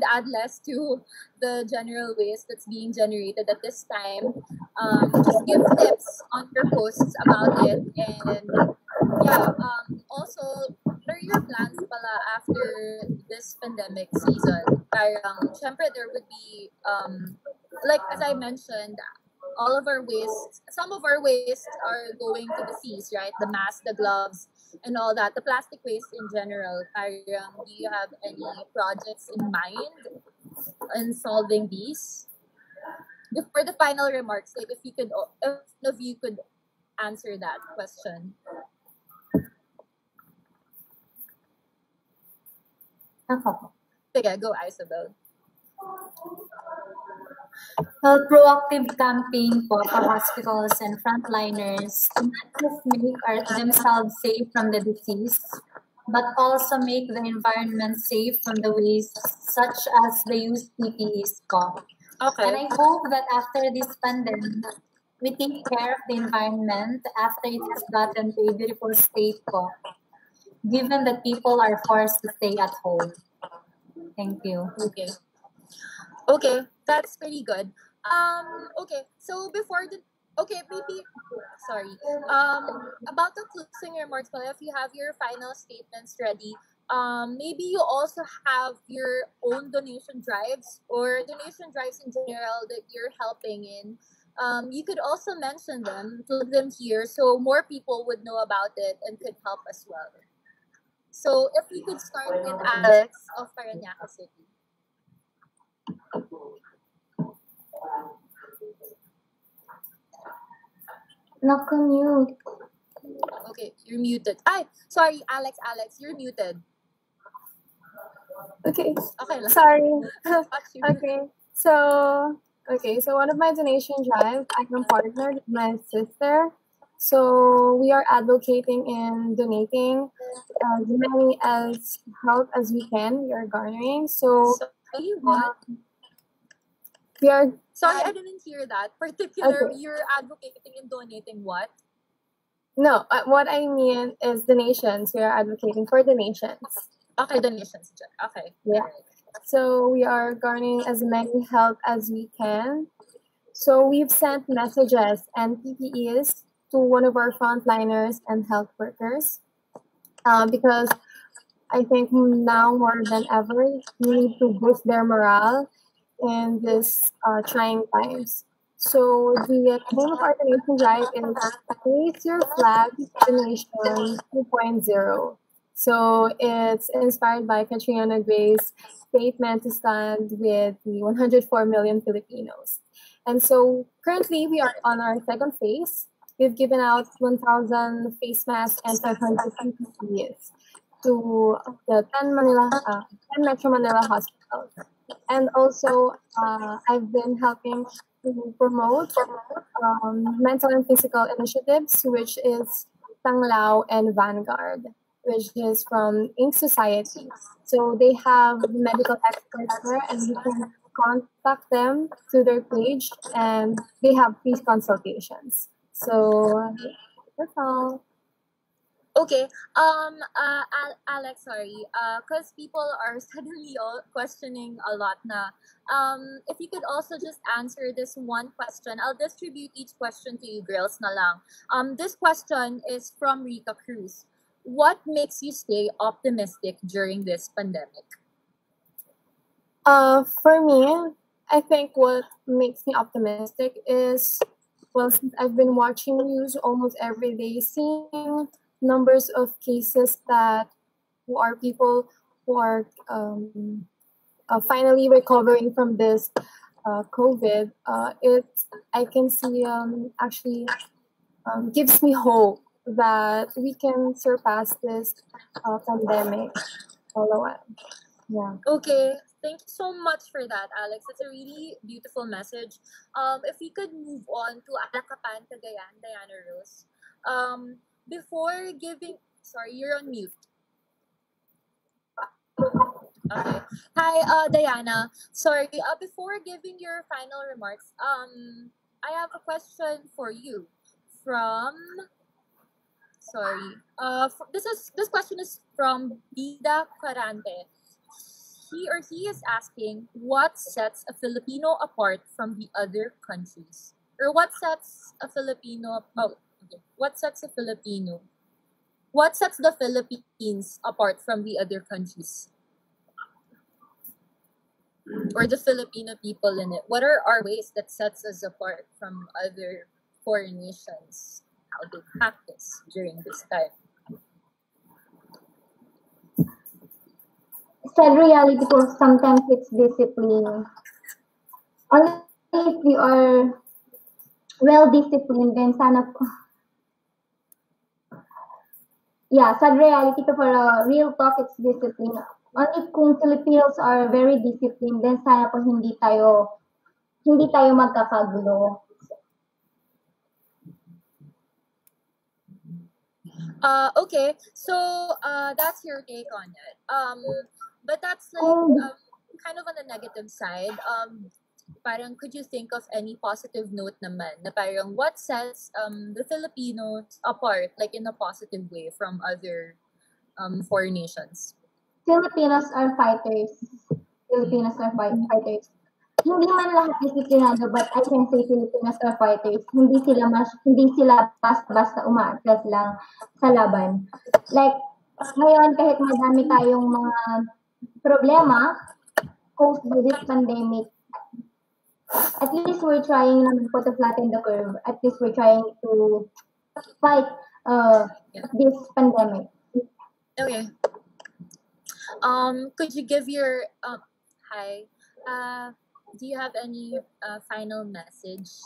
add less to the general waste that's being generated at this time. Just give tips on your posts about it, and also, what are your plans pala after this pandemic season? Parang, syempre there would be, like as I mentioned, some of our waste are going to the seas, right? The masks, the gloves, and all that. The plastic waste in general. Parang, do you have any projects in mind in solving these? For the final remarks, like if of you could answer that question. Ako po. Sige, go, Isabel. Well, proactive campaign po for hospitals and frontliners to not just make themselves safe from the disease, but also make the environment safe from the waste, such as the used PPEs po. And Okay. I hope that after this pandemic, we take care of the environment after it has gotten to a beautiful state po, given that people are forced to stay at home. Thank you. Okay. Okay, that's pretty good. Okay, so before the okay, maybe sorry. About the closing remarks, well, if you have your final statements ready, maybe you also have your own donation drives or donation drives in general that you're helping in. You could also mention them, plug them here, so more people would know about it and could help as well. So if we could start with Alex of Parañaque City. Nakamute. Okay, you're muted. Ay, sorry, Alex, you're muted. Okay, Okay lang. sorry. Got you. Okay, so one of my donation drives, I am partnered with my sister. So we are advocating in donating as many as help as we can. We are garnering. So Sorry, what? we are Sorry, I didn't hear that. Particular, Okay. you're advocating and donating what? no. What I mean is donations. We are advocating for donations. Okay, donations. Okay. Yeah. Alright. So we are garnering as many help as we can. So we've sent messages and PPEs to one of our frontliners and health workers because I think now more than ever we need to boost their morale in this trying times. So the name of our donation drive is Raise Your Flag Donation 2.0. So it's inspired by Catriona Gray's statement to stand with the 104 million Filipinos. And so currently we are on our second phase. We've given out 1,000 face masks and 500 PPEs to the 10 Metro Manila hospitals. And also, I've been helping to promote mental and physical initiatives, which is Tanglao and Vanguard, which is from Ink Society. So they have medical experts there, and you can contact them through their page, and they have free consultations. So that's all. Okay. Alex, sorry. Cause people are suddenly all questioning a lot na. If you could also just answer this one question, I'll distribute each question to you girls na lang. This question is from Rika Cruz. What makes you stay optimistic during this pandemic? For me, I think what makes me optimistic is, well, since I've been watching news almost every day, seeing numbers of cases that who are people who are finally recovering from this COVID, I can see actually gives me hope that we can surpass this pandemic all the while. Yeah. Okay, thank you so much for that, Alex. It's a really beautiful message. If we could move on to Alakapan, Cagayan, Diana Rose. Before giving, sorry, you're on mute. Okay. Hi, Diana. Sorry. Before giving your final remarks, I have a question for you from. Sorry. This question is from Bida Carante. He is asking what sets a Filipino apart from the other countries, or what sets a Filipino. Oh, okay. What sets a Filipino? What sets the Philippines apart from the other countries, or the Filipino people in it? What are our ways that sets us apart from other foreign nations? How they practice during this time? Sad reality po, sometimes it's discipline. Only if we are well disciplined, then sana po. Yeah, sad reality po for a real talk, it's discipline. Only kung Filipinos are very disciplined, then sana po hindi tayo hindi tayo magkakagulo. Okay, so that's your take on it. But that's like Kung kind of on the negative side. Parang could you think of any positive note naman na parang what sets the Filipinos apart like in a positive way from other foreign nations? Filipinos are fighters. Filipinos are fighters. Hindi man lahat disiplinado, but I can say Filipinos are fighters. Hindi sila basta-basta umaatras lang sa laban. Like, ngayon, kahit madami tayong mga problema caused by this pandemic, at least we're trying naman po to flatten the curve. At least we're trying to fight this pandemic. Okay. Could you give your hi? Do you have any final message?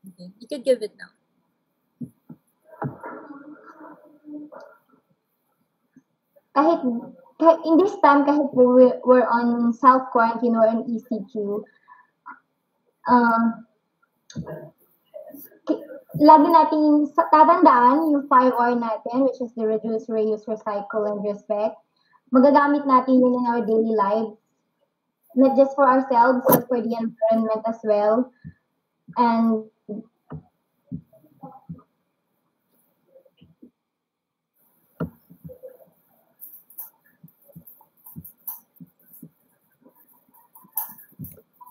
Okay. You could give it now. Kahit in this time, kahit we're on self-quarantine or on ECQ, lagi natin tatandaan yung 5R natin, which is the reduce, reuse, recycle, and respect. Magagamit natin yun in our daily lives, not just for ourselves, but for the environment as well. And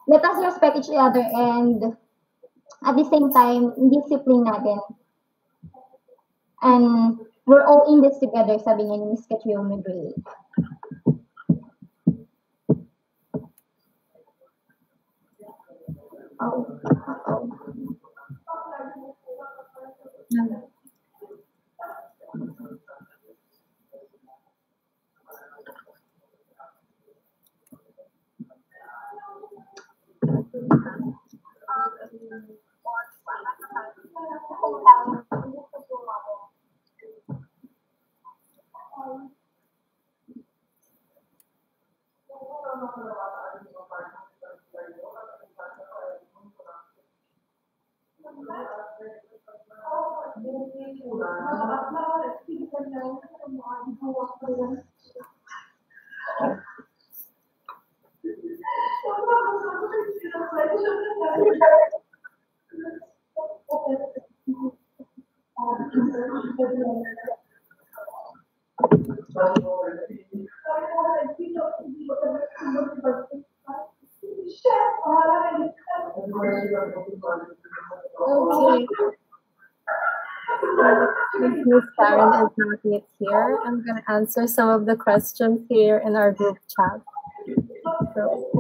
let us respect each other and at the same time, discipline natin. And we're all in this together, sabi niya ni Miss Catriona Gray. Okay. Since Miss Karen is not yet here, I'm going to answer some of the questions here in our group chat. So,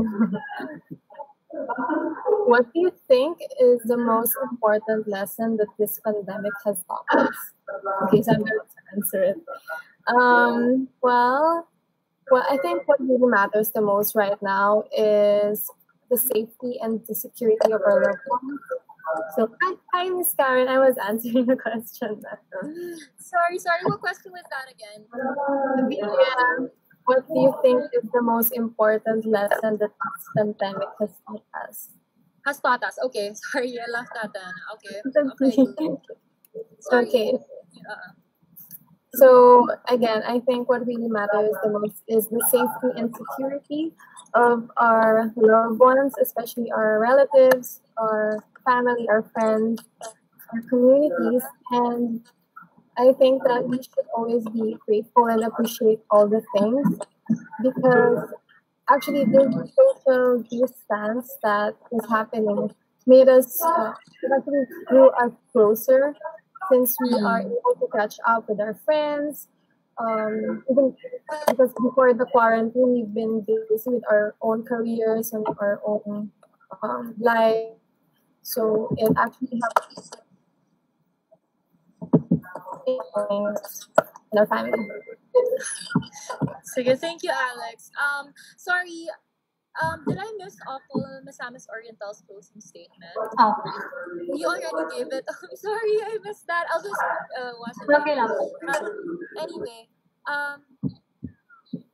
what do you think is the most important lesson that this pandemic has taught us? Okay, so I'm going to answer it. Well, I think what really matters the most right now is the safety and the security of our loved ones. So, hi, Miss Karen. I was answering the question. Sorry. What question was that again? Yeah. What do you think is the most important lesson that this pandemic has taught us? Has taught us. Okay. Sorry, I left that then. Okay. Sorry. Okay. So again, I think what really matters the most is the safety and security of our loved ones, especially our relatives, our family, our friends, our communities. And I think that we should always be grateful and appreciate all the things, because actually this social distance that is happening made us actually grew us closer, since we are able to catch up with our friends. Even because before the quarantine, we've been busy with our own careers and our own life. So it actually helps in our family. Sige, thank you, Alex. Sorry, did I miss Miss Amis Oriental's closing statement? Oh, You already gave it. I'm sorry, I missed that. I'll just watch it okay lang. later. Anyway,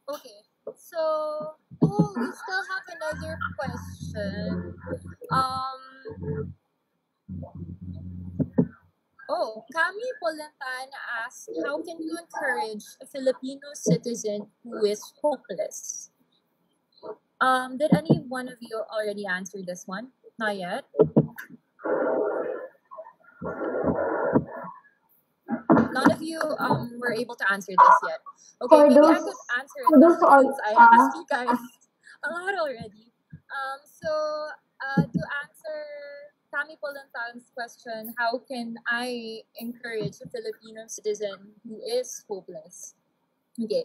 okay. So Oh, we still have another question. Um, Cami Polantan asked, how can you encourage a Filipino citizen who is hopeless? Did any one of you already answer this one? Not yet. None of you were able to answer this yet. Okay, For maybe I those could answer it for now those all since I asked you guys a lot already. To answer Tammy Polantan's question, how can I encourage a Filipino citizen who is hopeless? Okay.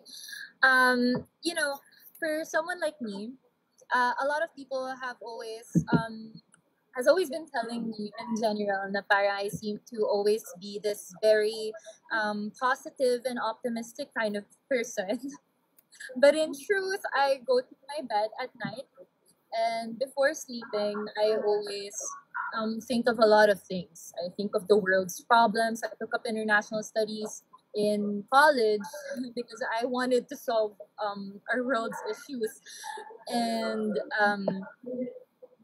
You know, for someone like me, a lot of people has always been telling me in general na para I seem to always be this very positive and optimistic kind of person. But in truth, I go to my bed at night, and before sleeping, I always think of a lot of things. I think of the world's problems. I took up international studies in college because I wanted to solve our world's issues. And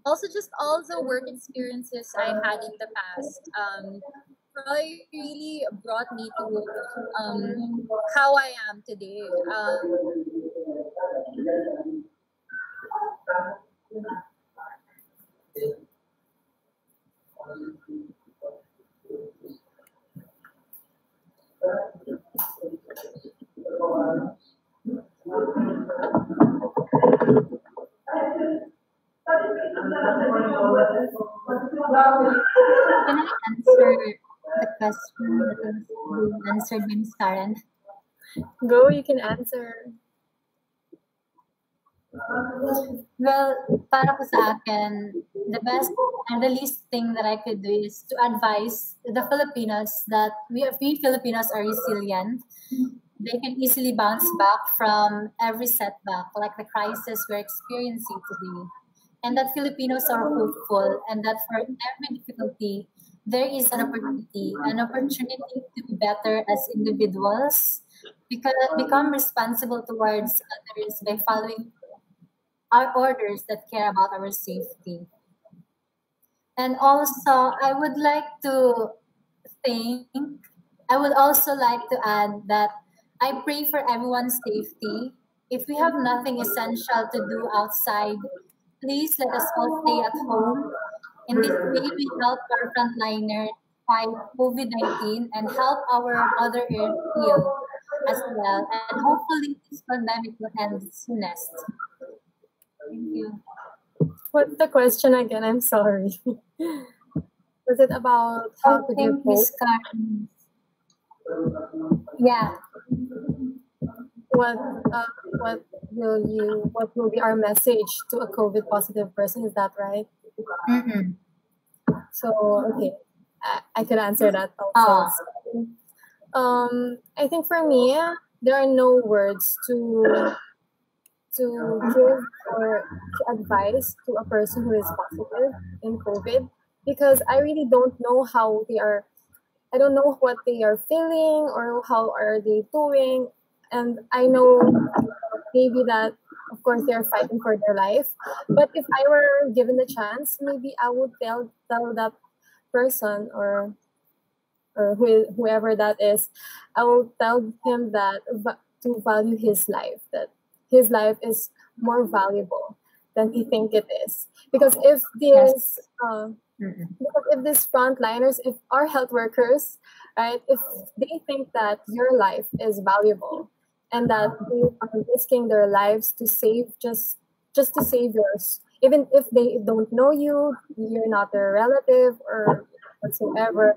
also just all the work experiences I had in the past probably really brought me to how I am today. Can I answer the question that was being answered by Ms. Karen? Go, you can answer. Well, para ko sa akin, the best and the least thing that I could do is to advise the Filipinos that we Filipinos are resilient. They can easily bounce back from every setback, like the crisis we're experiencing today. And that Filipinos are hopeful, and that for every difficulty, there is an opportunity to be better as individuals, because become responsible towards others by following our orders that care about our safety. And also, think, I would also like to add that I pray for everyone's safety. If we have nothing essential to do outside, please let us all stay at home. In this way, we help our frontliners fight COVID 19 and help our Mother Earth heal as well. And hopefully, this pandemic will end soonest. Thank you. What's the question again? I'm sorry. Was it about I how to give think hope? Miss Karen. Yeah. What what will be our message to a COVID positive person? Is that right? Mm-mm. So okay, I could answer that Ah. also. I think for me, there are no words to give or to advise to a person who is positive in COVID, because I really don't know how they are. I don't know what they are feeling or how are they doing, and I know maybe that of course they're fighting for their life. But if I were given the chance, maybe I would tell that person or whoever that is, I will tell him that to value his life, that his life is more valuable than he think it is. Because if Yes. because if these frontliners, if our health workers, right, if they think that your life is valuable and that they are risking their lives to save just to save yours, even if they don't know you, you're not their relative or whatsoever,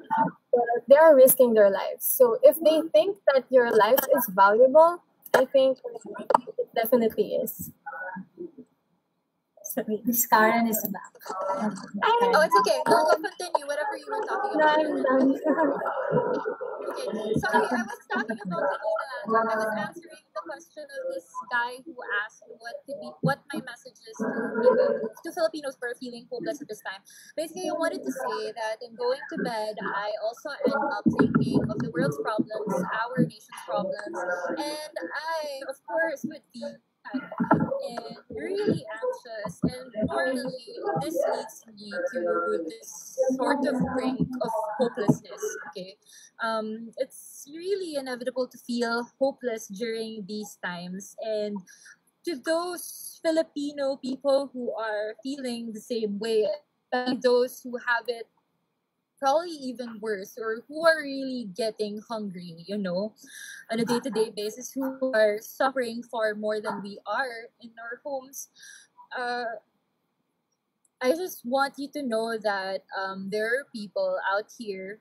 but they are risking their lives. So if they think that your life is valuable, I think it definitely is. Sorry. Miss Karen is back. Oh, it's okay. No, go continue. Whatever you were talking No, about. I'm done. Okay. Sorry, I was talking about kanina. I was answering the question of this guy who asked what my message is to people, to Filipinos who are feeling hopeless at this time. Basically, I wanted to say that in going to bed, I also end up thinking of the world's problems, our nation's problems, and I, of course, would be sad and really anxious. And normally, this leads me to this sort of brink of hopelessness. Okay, it's really inevitable to feel hopeless during these times, and to those Filipino people who are feeling the same way, especially those who have it probably even worse or who are really getting hungry, on a day-to-day basis, who are suffering far more than we are in our homes. uh, I just want you to know that there are people out here,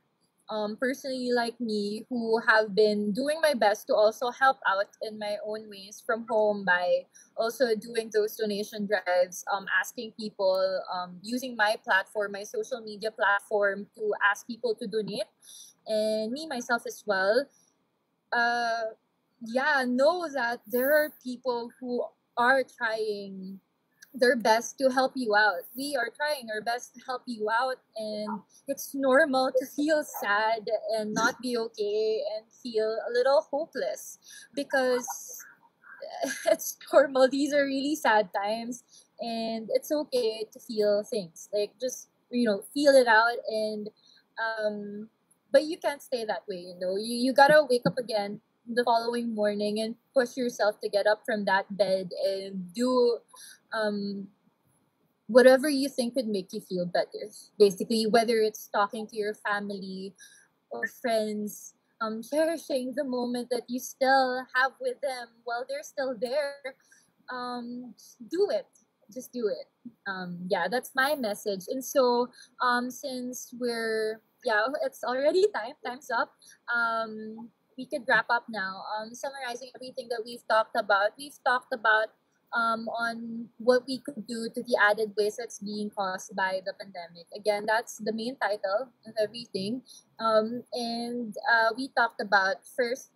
personally like me, who have been doing my best to also help out in my own ways from home by also doing those donation drives, asking people, using my platform, my social media platform, to ask people to donate, and me myself as well. Uh, yeah, know that there are people who are trying their best to help you out. We are trying our best to help you out, and it's normal to feel sad and not be okay and feel a little hopeless because it's normal. These are really sad times, and it's okay to feel things. Like, just, feel it out, and but you can't stay that way, you gotta wake up again the following morning and push yourself to get up from that bed and do um whatever you think would make you feel better. Basically, whether it's talking to your family or friends, cherishing the moment that you still have with them while they're still there. Just do it. Just do it. Yeah, that's my message. And so, since it's already time's up. We could wrap up now. Summarizing everything that we've talked about. We've talked about on what we could do to the added waste that's being caused by the pandemic. Again, that's the main title of everything. And we talked about first,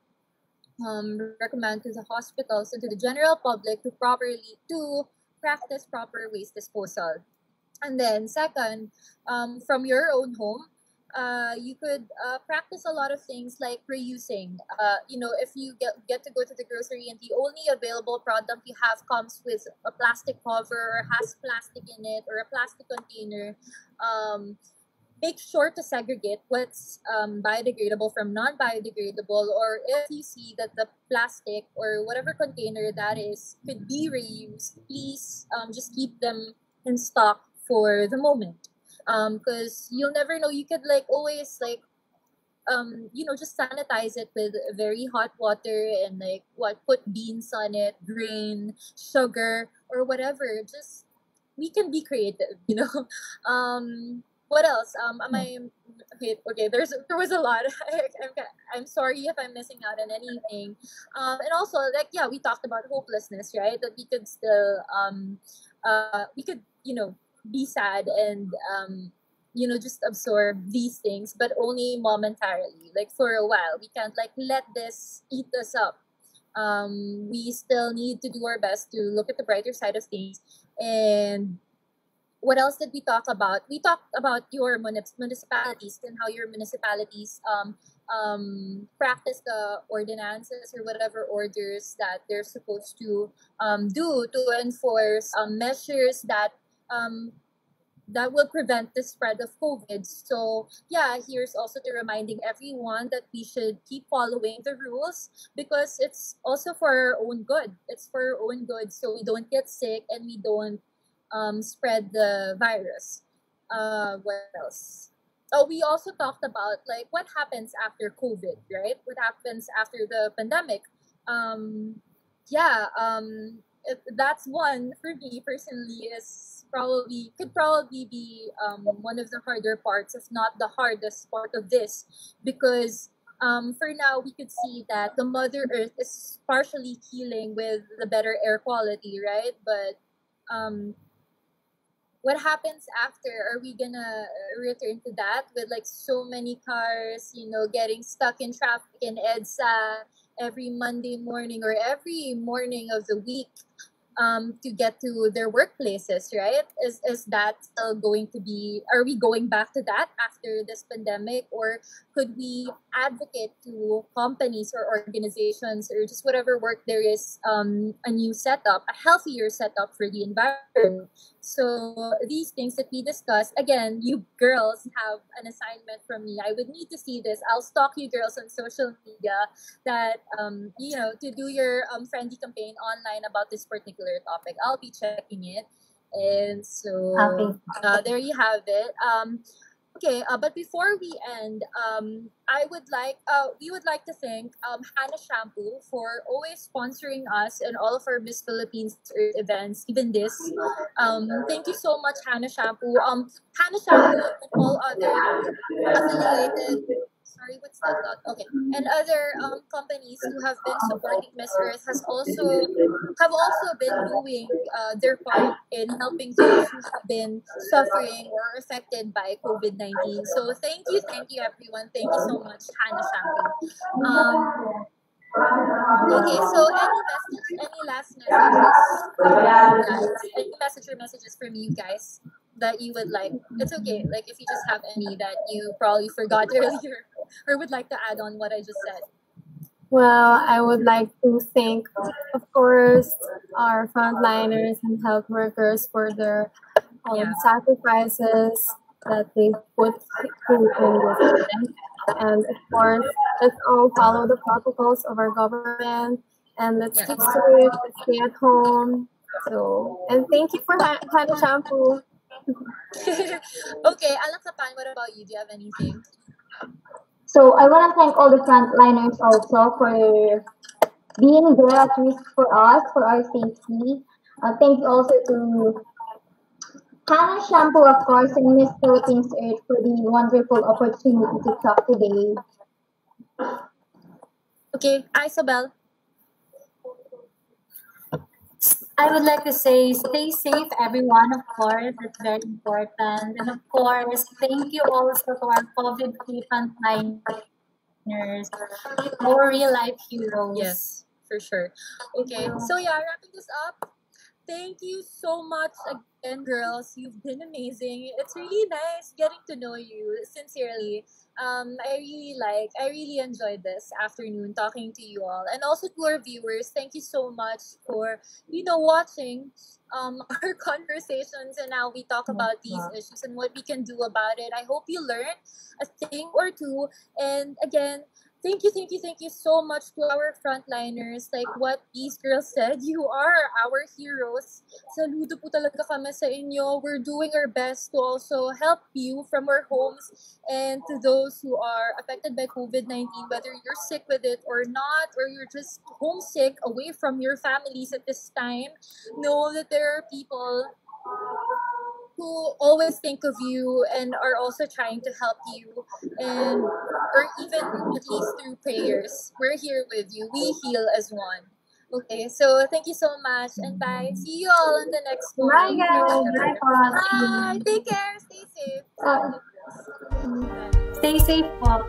recommend to the hospitals and to the general public to practice proper waste disposal. And then second, from your own home, you could practice a lot of things like reusing. If you get to go to the grocery and the only available product you have comes with a plastic cover or has plastic in it or a plastic container, make sure to segregate what's biodegradable from non-biodegradable. Or if you see that the plastic or whatever container that is could be reused, please just keep them in stock for the moment, because you'll never know. You could always just sanitize it with very hot water and put beans on it, grain, sugar, or whatever. Just, we can be creative, what else? Am I okay? Okay, there was a lot. I'm sorry if I'm missing out on anything. And also, yeah, we talked about hopelessness, right? That we could still we could be sad and just absorb these things, but only momentarily, like for a while. We can't let this eat us up. We still need to do our best to look at the brighter side of things. And what else did we talk about? We talked about your municipalities and how your municipalities practice the ordinances or whatever orders that they're supposed to do to enforce measures um, that will prevent the spread of COVID. So yeah, here's also to reminding everyone that we should keep following the rules because it's also for our own good. It's for our own good, so we don't get sick and we don't spread the virus. What else? Oh, we also talked about what happens after COVID, right? What happens after the pandemic? Yeah, that's one for me personally is could probably be one of the harder parts, if not the hardest part of this, because for now we could see that the Mother Earth is partially healing with the better air quality, right? But what happens after? Are we gonna return to that with so many cars, getting stuck in traffic in EDSA every Monday morning or every morning of the week? to get to their workplaces, right? Is that still going to be? Are we going back to that after this pandemic, or could we advocate to companies or organizations or just whatever work there is, a new setup, a healthier setup for the environment? So these things that we discussed, again, you girls have an assignment from me. I would need to see this. I'll stalk you girls on social media that to do your friendly campaign online about this particular topic. I'll be checking it. And so Okay. there you have it. Okay, but before we end, we would like to thank Hannah Shampoo for always sponsoring us and all of our Miss Philippines Earth events, even this. Thank you so much, Hannah Shampoo. Hannah Shampoo and all other affiliated. Sorry, what's that? Okay, and other companies who have been supporting Miss Earth have also been doing their part in helping those who have been suffering or affected by COVID-19. So thank you everyone. Thank you so much, Hannah Shampoo. Okay, so any last messages from you guys? Any messages from you guys that you would like? It's okay, like if you just have any that you probably forgot earlier or would like to add on what I just said. Well, I would like to thank, of course, our frontliners and health workers for their Yeah. sacrifices that they put through in this event. And of course, let's all follow the protocols of our government and let's Yeah. keep safe, let's stay at home. So, and thank you for Hannah Shampoo. Okay, Alang Kapan, what about you? Do you have anything? So I want to thank all the frontliners also for being there at risk for us, for our safety. Thank you also to Hannah Shampoo, of course, and Miss Philippines Earth for the wonderful opportunity to talk today. Okay, Isabel. I would like to say stay safe, everyone, of course. That's very important. And of course, thank you also to our COVID-free frontliners, our real life heroes. Yes, for sure. Okay, so yeah, wrapping this up. Thank you so much again, girls. You've been amazing. It's really nice getting to know you, sincerely. I really enjoyed this afternoon talking to you all, and also to our viewers. Thank you so much for watching our conversations and how we talk about these issues and what we can do about it. I hope you learned a thing or two. And again, thank you so much to our frontliners. Like what these girls said, you are our heroes. Saludo po talaga kami sa inyo. We're doing our best to also help you from our homes, and to those who are affected by COVID-19, whether you're sick with it or not, or you're just homesick away from your families at this time. Know that there are people who always think of you and are also trying to help you, and or even at least through prayers. We're here with you. We heal as one. Okay, so thank you so much and bye. See you all in the next one. Bye, guys. Bye po. Bye. Take care. Stay safe. Uh, Stay safe po.